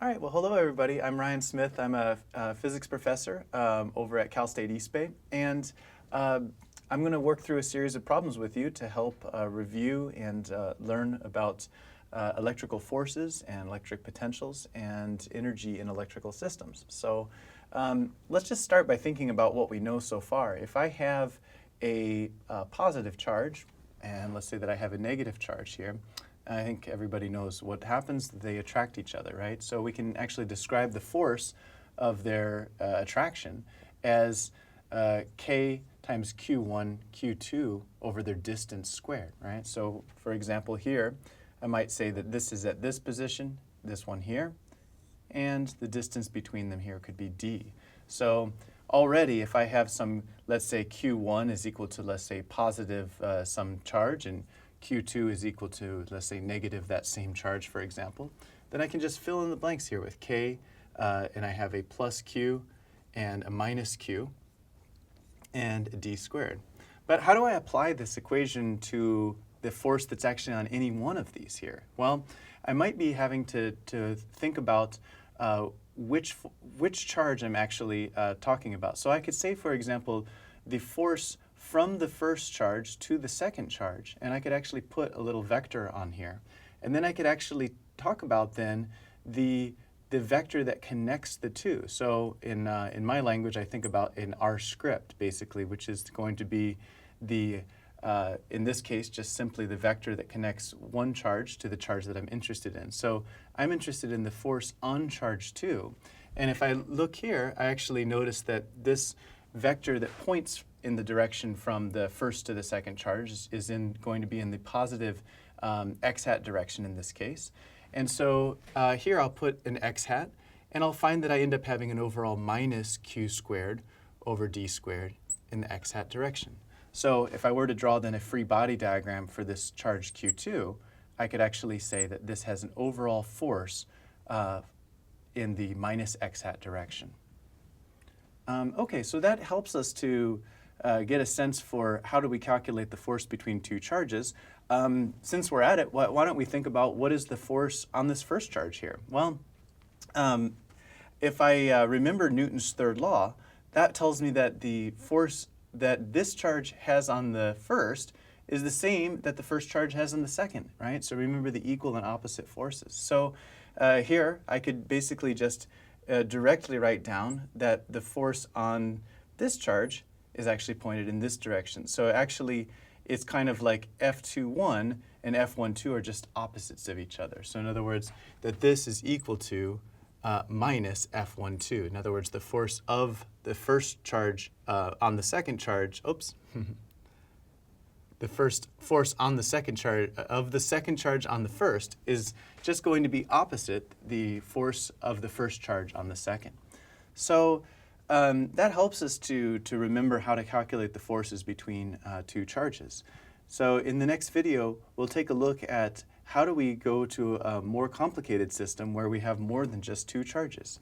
All right, well, hello everybody. I'm Ryan Smith. I'm a physics professor over at Cal State East Bay, and I'm going to work through a series of problems with you to help review and learn about electrical forces and electric potentials and energy in electrical systems. So let's just start by thinking about what we know so far. If I have a positive charge, and let's say that I have a negative charge here, I think everybody knows what happens. They attract each other, right? So we can actually describe the force of their attraction as K times Q1, Q2 over their distance squared, right? So for example here, I might say that this is at this position, this one here, and the distance between them here could be D. So already if I have some, let's say Q1 is equal to, let's say, positive some charge, and Q2 is equal to, let's say, negative that same charge, for example, then I can just fill in the blanks here with K, and I have a plus Q and a minus Q and a D squared. But how do I apply this equation to the force that's actually on any one of these here? Well, I might be having to think about which charge I'm actually talking about. So I could say, for example, the force from the first charge to the second charge, and I could actually put a little vector on here. And then I could actually talk about then the vector that connects the two. So in my language, I think about an R script, basically, which is going to be the, in this case, just simply the vector that connects one charge to the charge that I'm interested in. So I'm interested in the force on charge 2. And if I look here, I actually notice that this vector that points in the direction from the first to the second charge is going to be in the positive x hat direction in this case. And so here I'll put an x hat, and I'll find that I end up having an overall minus q squared over d squared in the x hat direction. So if I were to draw then a free body diagram for this charge q2, I could actually say that this has an overall force in the minus x hat direction. Okay, so that helps us to get a sense for how do we calculate the force between two charges. Since we're at it, why don't we think about what is the force on this first charge here? Well, if I remember Newton's third law, that tells me that the force that this charge has on the first is the same that the first charge has on the second, right? So remember the equal and opposite forces. So here I could basically just directly write down that the force on this charge is actually pointed in this direction. So actually, it's kind of like F21 and F12 are just opposites of each other. So in other words, that this is equal to minus F12. In other words, the force of the first charge on the second charge, the first force on the second charge of the second charge on the first is just going to be opposite the force of the first charge on the second. So that helps us to remember how to calculate the forces between two charges. So in the next video, we'll take a look at how do we go to a more complicated system where we have more than just two charges.